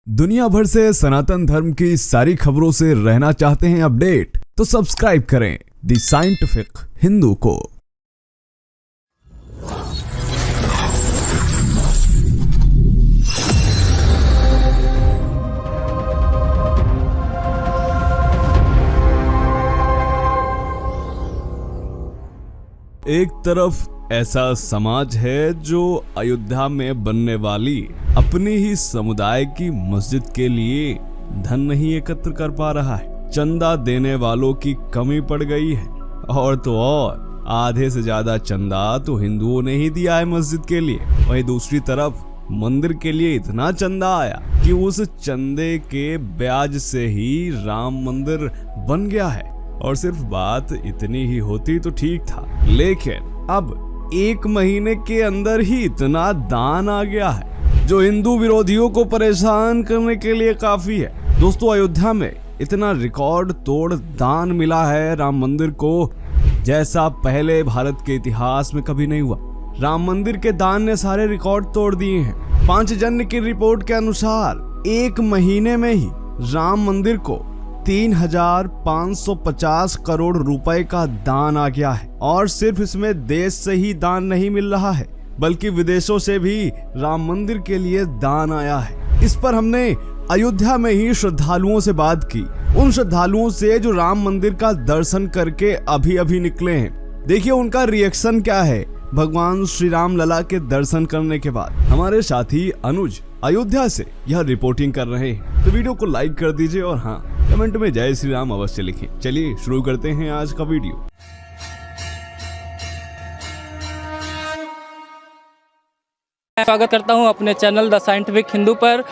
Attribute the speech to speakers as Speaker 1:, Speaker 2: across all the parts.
Speaker 1: दुनिया भर से सनातन धर्म की सारी खबरों से रहना चाहते हैं अपडेट, तो सब्सक्राइब करें द साइंटिफिक हिंदू को। एक तरफ ऐसा समाज है जो अयोध्या में बनने वाली अपनी ही समुदाय की मस्जिद के लिए धन नहीं एकत्र कर पा रहा है, चंदा देने वालों की कमी पड़ गई है, और तो और आधे से ज्यादा चंदा तो हिंदुओं ने ही दिया है मस्जिद के लिए। वहीं दूसरी तरफ मंदिर के लिए इतना चंदा आया कि उस चंदे के ब्याज से ही राम मंदिर बन गया है। और सिर्फ बात इतनी ही होती तो ठीक था, लेकिन अब 1 महीने के अंदर ही इतना दान आ गया है जो हिंदू विरोधियों को परेशान करने के लिए काफी है। दोस्तों, अयोध्या में इतना रिकॉर्ड तोड़ दान मिला है राम मंदिर को, जैसा पहले भारत के इतिहास में कभी नहीं हुआ। राम मंदिर के दान ने सारे रिकॉर्ड तोड़ दिए हैं। पांचजन्य की रिपोर्ट के अनुसार 1 महीने में ही राम मंदिर को 3550 करोड़ रुपए का दान आ गया है। और सिर्फ इसमें देश से ही दान नहीं मिल रहा है, बल्कि विदेशों से भी राम मंदिर के लिए दान आया है। इस पर हमने अयोध्या में ही श्रद्धालुओं से बात की, उन श्रद्धालुओं से जो राम मंदिर का दर्शन करके अभी अभी निकले हैं। देखिए उनका रिएक्शन क्या है भगवान श्री राम लला के दर्शन करने के बाद। हमारे साथी अनुज अयोध्या से यह रिपोर्टिंग कर रहे हैं, तो वीडियो को लाइक कर दीजिए और हाँ, कमेंट में जय श्री राम अवश्य लिखें। चलिए शुरू करते हैं आज का वीडियो।
Speaker 2: स्वागत करता हूं अपने चैनल द साइंटिफिक हिंदू पर।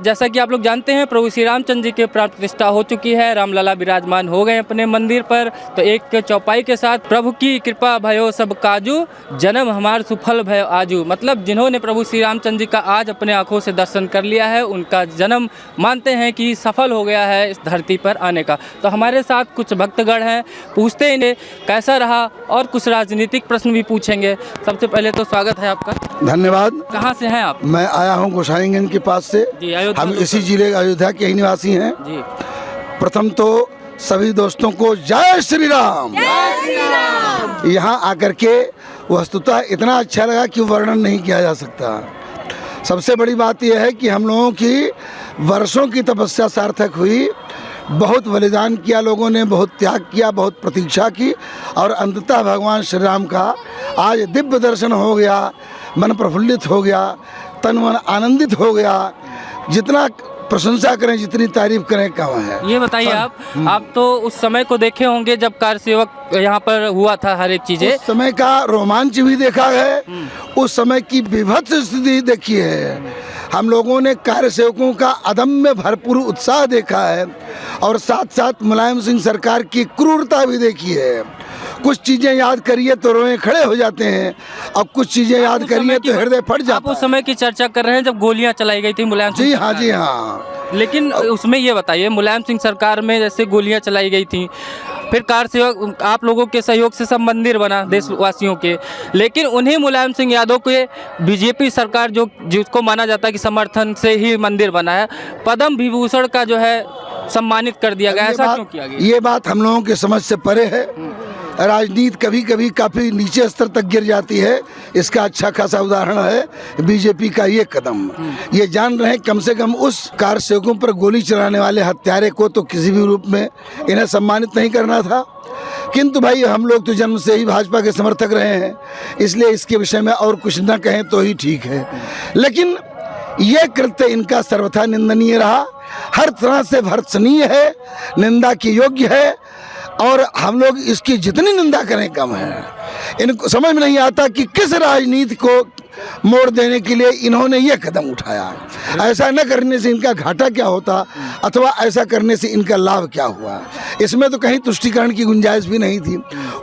Speaker 2: जैसा कि आप लोग जानते हैं, प्रभु श्री रामचंद्र जी की प्राण प्रतिष्ठा हो चुकी है, रामलला विराजमान हो गए अपने मंदिर पर। तो एक चौपाई के साथ प्रभु की कृपा भयो सब काजू, जन्म हमार सुफल भयो आजू। मतलब जिन्होंने प्रभु श्री रामचंद्र जी का आज अपने आंखों से दर्शन कर लिया है, उनका जन्म मानते हैं कि सफल हो गया है इस धरती पर आने का। तो हमारे साथ कुछ भक्तगण हैं, पूछते हैं इन्हें कैसा रहा और कुछ राजनीतिक प्रश्न भी पूछेंगे। सबसे पहले तो स्वागत है आपका।
Speaker 3: धन्यवाद।
Speaker 2: कहाँ से हैं आप?
Speaker 3: मैं आया हूँ गोसाईगंज के पास से। हम इसी जिले अयोध्या के ही निवासी हैं जी। प्रथम तो सभी दोस्तों को जय श्री राम। यहाँ आकर के वस्तुतः इतना अच्छा लगा कि वर्णन नहीं किया जा सकता। सबसे बड़ी बात यह है कि हम लोगों की वर्षों की तपस्या सार्थक हुई। बहुत बलिदान किया लोगों ने, बहुत त्याग किया, बहुत प्रतीक्षा की, और अंततः भगवान श्री राम का आज दिव्य दर्शन हो गया। मन प्रफुल्लित हो गया, तन मन आनंदित हो गया। जितना प्रशंसा करें, जितनी तारीफ करें कम है।
Speaker 2: ये बताइए आप तो उस समय को देखे होंगे जब कार सेवक यहाँ पर हुआ था, हर एक चीजें।
Speaker 3: उस समय का रोमांच भी देखा है, उस समय की विभत्स स्थिति देखी है। हम लोगों ने कार्य सेवकों का अदम्य भरपूर उत्साह देखा है, और साथ साथ मुलायम सिंह सरकार की क्रूरता भी देखी है। कुछ चीजें याद करिए तो रोए खड़े हो जाते हैं, और कुछ चीजें याद करिए तो हृदय फट जाता है।
Speaker 2: आप उस समय की चर्चा कर रहे हैं जब गोलियां चलाई गई थी मुलायम सिंह।
Speaker 3: जी हाँ, जी हाँ।
Speaker 2: लेकिन उसमें ये बताइए, मुलायम सिंह सरकार में जैसे गोलियां चलाई गई थी, फिर कार सेवक आप लोगों के सहयोग से सब मंदिर बना देशवासियों के, लेकिन उन्हीं मुलायम सिंह यादव के बीजेपी सरकार जो जिसको माना जाता है कि समर्थन से ही मंदिर बना है, पद्म विभूषण का जो है सम्मानित कर दिया गया। ऐसा क्यों किया गया?
Speaker 3: ये बात हम लोगों के समझ से परे है। राजनीति कभी कभी काफी नीचे स्तर तक गिर जाती है। इसका अच्छा खासा उदाहरण है बीजेपी का ये कदम। ये जान रहे हैं कम से कम उस कार सेवकों पर गोली चलाने वाले हत्यारे को तो किसी भी रूप में इन्हें सम्मानित नहीं करना था। किंतु भाई हम लोग तो जन्म से ही भाजपा के समर्थक रहे हैं, इसलिए इसके विषय में और कुछ न कहें तो ही ठीक है। लेकिन ये कृत्य इनका सर्वथा निंदनीय रहा, हर तरह से भर्त्सनीय है, निंदा की योग्य है, और हम लोग इसकी जितनी निंदा करें कम है। इनको समझ में नहीं आता कि किस राजनीति को मोड़ देने के लिए इन्होंने ये कदम उठाया। ऐसा न करने से इनका घाटा क्या होता, अथवा ऐसा करने से इनका लाभ क्या हुआ। इसमें तो कहीं तुष्टीकरण की गुंजाइश भी नहीं थी।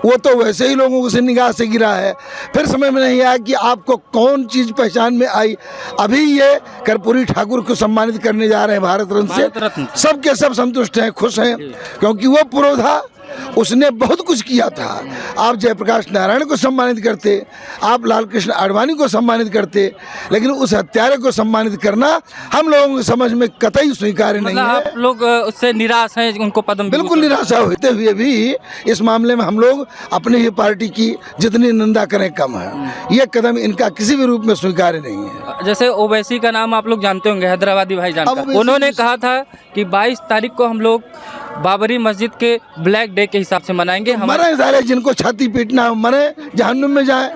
Speaker 3: वो तो वैसे ही लोगों से निगाह से गिरा है। फिर समझ में नहीं आया कि आपको कौन चीज़ पहचान में आई। अभी ये कर्पूरी ठाकुर को सम्मानित करने जा रहे हैं भारत रत्न से। सबके सब संतुष्ट हैं, खुश हैं, क्योंकि वो पुरोधा उसने बहुत कुछ किया था। आप जयप्रकाश नारायण को सम्मानित करते, आप लाल कृष्ण आडवाणी को सम्मानित करते, लेकिन उस हत्यारे को सम्मानित करना हम लोगों की समझ में कतई स्वीकार्य नहीं
Speaker 2: मतलब
Speaker 3: है।
Speaker 2: आप लोग उससे निराश हैं, उनको पद्म
Speaker 3: बिल्कुल निराशा होते हुए भी इस मामले में हम लोग अपनी ही पार्टी की जितनी निंदा करें कम है। ये कदम इनका किसी भी रूप में स्वीकार्य नहीं है।
Speaker 2: जैसे ओवैसी का नाम आप लोग जानते होंगे, हैदराबादी भाईजान
Speaker 3: अब
Speaker 2: का।
Speaker 3: ओवैसी
Speaker 2: उन्होंने कहा था कि 22 तारीख को हम लोग बाबरी मस्जिद के ब्लैक डे के हिसाब से मनाएंगे।
Speaker 3: मरे सारे, जिनको छाती पीटना है मरे, जहन्नुम में जाए।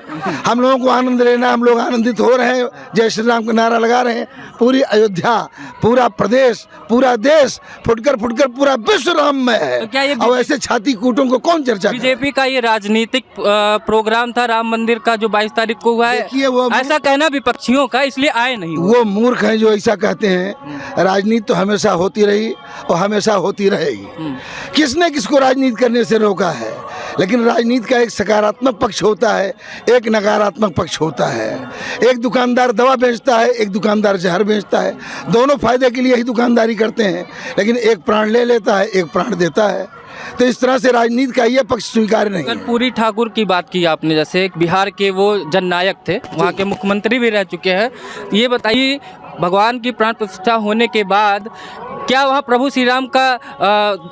Speaker 3: हम लोगों को आनंद लेना, हम लोग आनंदित हो रहे हैं, जय श्री राम का नारा लगा रहे हैं। पूरी अयोध्या, पूरा प्रदेश, पूरा देश फुटकर पूरा विश्व राममय है।
Speaker 2: तो क्या ये
Speaker 3: और ऐसे छाती कूटों को कौन चर्चा करे?
Speaker 2: बीजेपी का ये राजनीतिक प्रोग्राम था राम मंदिर का जो 22 तारीख को हुआ है,
Speaker 3: देखिए वो
Speaker 2: ऐसा कहना विपक्षियों का, इसलिए आए नहीं।
Speaker 3: वो मूर्ख हैं जो ऐसा कहते हैं। राजनीति तो हमेशा होती रही और हमेशा होती रहेगी। किसने किसको राजनीति करने से रोका है? लेकिन राजनीति का एक सकारात्मक पक्ष होता है, एक नकारात्मक पक्ष होता है। एक दुकानदार दवा बेचता है, एक दुकानदार जहर बेचता है। दोनों फायदे के लिए ही दुकानदारी करते हैं, लेकिन एक प्राण ले लेता है, एक प्राण देता है। तो इस तरह से राजनीति का ये पक्ष स्वीकार्य नहीं है।
Speaker 2: कर्पूरी ठाकुर की बात की आपने, जैसे बिहार के वो जननायक थे, वहाँ के मुख्यमंत्री भी रह चुके हैं। ये बताइए, भगवान की प्राण प्रतिष्ठा होने के बाद क्या वहाँ प्रभु श्री राम का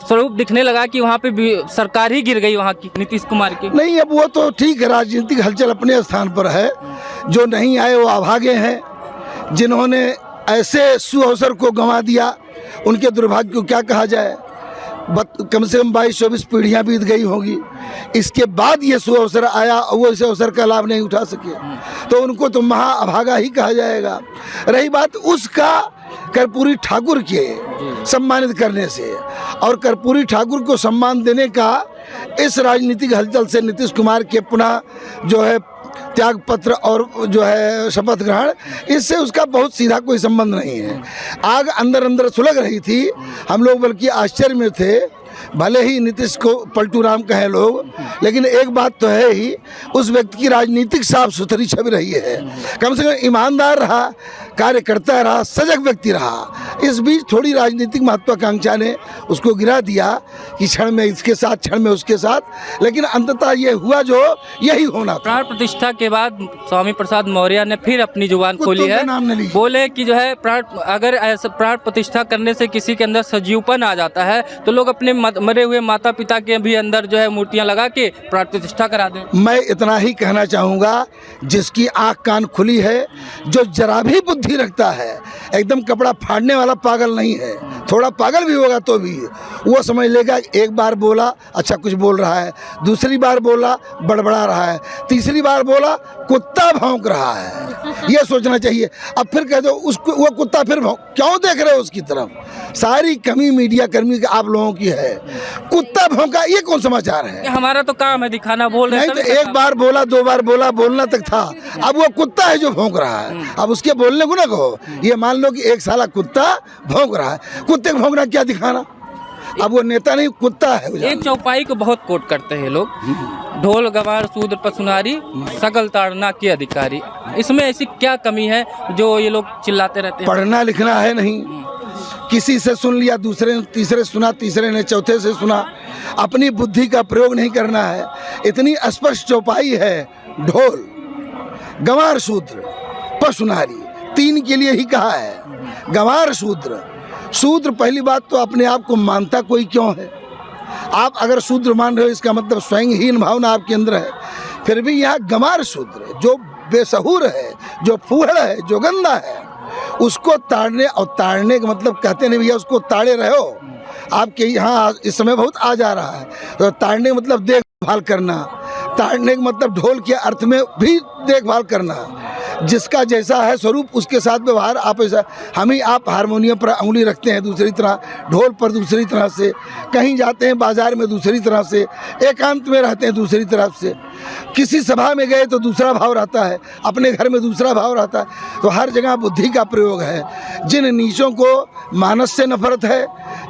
Speaker 2: स्वरूप दिखने लगा कि वहाँ पे सरकार ही गिर गई वहाँ की, नीतीश कुमार की?
Speaker 3: नहीं, अब वो तो ठीक है, राजनीतिक हलचल अपने स्थान पर है। जो नहीं आए वो अभागे हैं। जिन्होंने ऐसे सुअवसर को गंवा दिया, उनके दुर्भाग्य को क्या कहा जाए। कम से कम 22-24 पीढ़ियाँ बीत गई होगी, इसके बाद ये सुअवसर आया और वो इस अवसर का लाभ नहीं उठा सके, तो उनको तो महा अभागा ही कहा जाएगा। रही बात उसका कर्पूरी ठाकुर के सम्मानित करने से, और कर्पूरी ठाकुर को सम्मान देने का इस राजनीतिक हलचल से नीतीश कुमार के पुनः जो है त्याग पत्र और जो है शपथ ग्रहण, इससे उसका बहुत सीधा कोई संबंध नहीं है। आग अंदर अंदर सुलग रही थी, हम लोग बल्कि आश्चर्य में थे। भले ही नीतीश को पलटू राम कहें लोग, लेकिन एक बात तो है ही, उस व्यक्ति की राजनीतिक साफ सुथरी छवि रही है। कम से कम ईमानदार रहा, कार्यकर्ता रहा, सजग व्यक्ति रहा। इस बीच थोड़ी राजनीतिक महत्वाकांक्षा ने उसको गिरा दिया कि क्षण में इसके साथ, क्षण में उसके साथ, लेकिन अंततः ये हुआ जो यही होना था।
Speaker 2: प्राण प्रतिष्ठा के बाद स्वामी प्रसाद मौर्य ने फिर अपनी जुबान खोली है, बोले कि जो है अगर ऐसा प्राण प्रतिष्ठा करने से किसी के अंदर सजीवपन आ जाता है तो लोग अपने मरे हुए माता पिता के भी अंदर जो है मूर्तियां लगा के प्राण प्रतिष्ठा करा दें।
Speaker 3: मैं इतना ही कहना चाहूँगा, जिसकी आँख कान खुली है, जो जरा भी बुद्धि रखता है, एकदम कपड़ा फाड़ने वाला पागल नहीं है, थोड़ा पागल भी होगा तो भी वो समझ लेगा एक बार बोला अच्छा कुछ बोल रहा है, दूसरी बार बोला बड़बड़ा रहा है, तीसरी बार बोला कुत्ता भौंक रहा है। ये सोचना चाहिए। अब फिर कह दो उसको, वो कुत्ता फिर क्यों देख रहे हो उसकी तरफ? सारी कमी मीडिया कर्मी की आप लोगों की है। कुत्ता भौंका, ये कौन समाचार है?
Speaker 2: हमारा तो काम है दिखाना, बोल रहे
Speaker 3: नहीं तो एक बार बोला, दो बार बोला, बोलना तक था। अब वो कुत्ता है जो भौंक रहा है, अब उसके बोलने को ना कहो। ये मान लो कि एक साला कुत्ता भौंक रहा है, कुत्ते को भौंकना क्या दिखाना? अब वो नेता नहीं, कुत्ता है।
Speaker 2: एक चौपाई को बहुत कोट करते हैं लोग, ढोल गवार शूद्र पशुनारी सकल ताड़ना के अधिकारी। इसमें ऐसी क्या कमी है जो ये लोग चिल्लाते रहते हैं?
Speaker 3: पढ़ना लिखना है नहीं, किसी से सुन लिया, दूसरे तीसरे सुना, तीसरे ने चौथे से सुना, अपनी बुद्धि का प्रयोग नहीं करना है। इतनी स्पष्ट चौपाई है, ढोल गंवार शूद्र पशुनारी, तीन के लिए ही कहा है। गंवार शूद्र, शूद्र पहली बात तो अपने आप को मानता कोई क्यों है? आप अगर शूद्र मान रहे हो इसका मतलब स्वयंहीन भावना आपके अंदर है। फिर भी यहाँ गंवार शूद्र जो बेसहूर है, जो फूहड़ है, जो गंदा है, उसको ताड़ने, और ताड़ने का मतलब कहते नहीं भैया उसको ताड़े रहे हो। आपके यहाँ इस समय बहुत आ जा रहा है, तो ताड़ने का मतलब देखभाल करना, ताड़ने का मतलब ढोल के अर्थ में भी देखभाल करना। जिसका जैसा है स्वरूप उसके साथ व्यवहार आप ऐसा। हम ही आप हारमोनियम पर उंगली रखते हैं दूसरी तरह, ढोल पर दूसरी तरह से, कहीं जाते हैं बाजार में दूसरी तरह से, एकांत में रहते हैं दूसरी तरफ से, किसी सभा में गए तो दूसरा भाव रहता है, अपने घर में दूसरा भाव रहता है। तो हर जगह बुद्धि का प्रयोग है। जिन नीचों को मानस से नफरत है,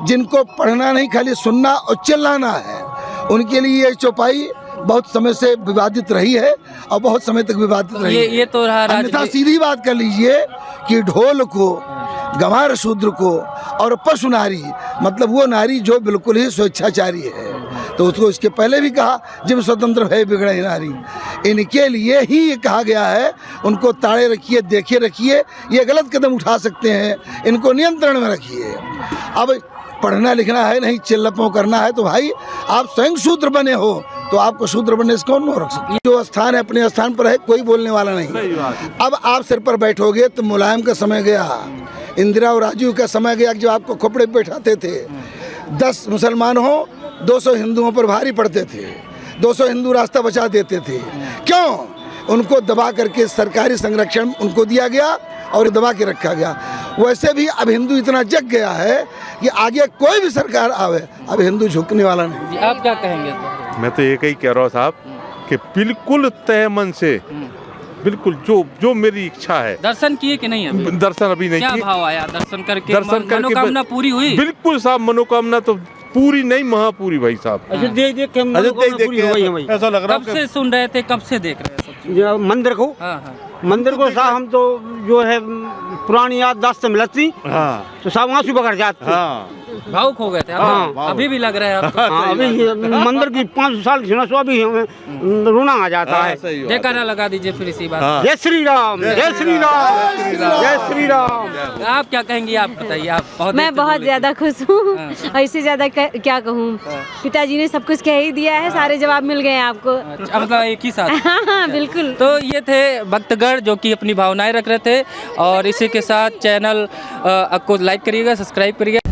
Speaker 3: जिनको पढ़ना नहीं खाली सुनना और चिल्लाना है, उनके लिए ये चौपाई बहुत समय से विवादित रही है और बहुत समय तक विवादित रही है।
Speaker 2: ये तो रहा।
Speaker 3: अन्यथा सीधी बात कर लीजिए कि ढोल को, गंवार शूद्र को और पशु नारी, मतलब वो नारी जो बिल्कुल ही स्वेच्छाचारी है, तो उसको इसके पहले भी कहा, जब स्वतंत्र है बिगड़े नारी। इनके लिए ही ये कहा गया है, उनको ताड़े रखिए, देखे रखिए, ये गलत कदम उठा सकते हैं, इनको नियंत्रण में रखिए। अब पढ़ना लिखना है नहीं, चिल्लपों करना है तो भाई आप स्वयं शूद्र बने हो, तो आपको शूद्र बनने से कौन रख सकता? जो स्थान है अपने स्थान पर है, कोई बोलने वाला नहीं। अब आप सिर पर बैठोगे तो मुलायम का समय गया, इंदिरा और राजीव का समय गया, जो आपको खोपड़े पे बैठाते थे। 10 मुसलमान हो 200 हिंदुओं पर भारी पड़ते थे, 200 हिंदू रास्ता बचा देते थे। क्यों? उनको दबा करके सरकारी संरक्षण उनको दिया गया और दबा के रखा गया। वैसे भी अब हिंदू इतना जग गया है कि आगे कोई भी सरकार आवे, अब हिंदू झुकने वाला नहीं।
Speaker 2: जी, आप क्या कहेंगे?
Speaker 4: मैं तो एक ही कह रहा हूँ साहब कि बिल्कुल तय मन से, बिल्कुल जो मेरी इच्छा है।
Speaker 2: दर्शन किए कि नहीं? अभी
Speaker 4: दर्शन अभी नहीं
Speaker 2: क्या
Speaker 4: किए।
Speaker 2: भाव आया दर्शन करके?
Speaker 4: मनोकामना
Speaker 2: पूरी हुई?
Speaker 4: बिल्कुल साहब, मनोकामना तो पूरी नहीं, महापूरी भाई साहब।
Speaker 5: देख के
Speaker 4: ऐसा लग रहा
Speaker 2: कब से सुन रहे थे, कब से देख रहे हैं?
Speaker 5: है मंदिर को।
Speaker 2: हाँ हाँ।
Speaker 5: मंदिर को साहब हम तो जो है पुरानी याददाश्त से मिलती, तो साहब आंसू बगड़ जाते।
Speaker 2: भावुक हो गए थे?
Speaker 5: हाँ।
Speaker 2: अभी भी लग रहा है आपको?
Speaker 5: हाँ, अभी मंदिर की 500 साल की सुना, अभी हमें रोना आ जाता है।
Speaker 2: जयकारा लगा दीजिए फिर इसी बात।
Speaker 5: जय श्री राम, जय श्री राम, जय श्री राम।
Speaker 2: आप क्या कहेंगे? आप बताइए। आप
Speaker 6: मैं बहुत ज्यादा खुश हूँ, इससे ज्यादा क्या कहूँ। पिताजी ने सब कुछ कह ही दिया है, सारे जवाब मिल गए आपको।
Speaker 2: मतलब एक ही साथ?
Speaker 6: हाँ बिल्कुल।
Speaker 2: तो ये थे भक्तगण जो कि अपनी भावनाएं रख रहे थे, और इसी के साथ चैनल को लाइक करिएगा, सब्सक्राइब करिएगा।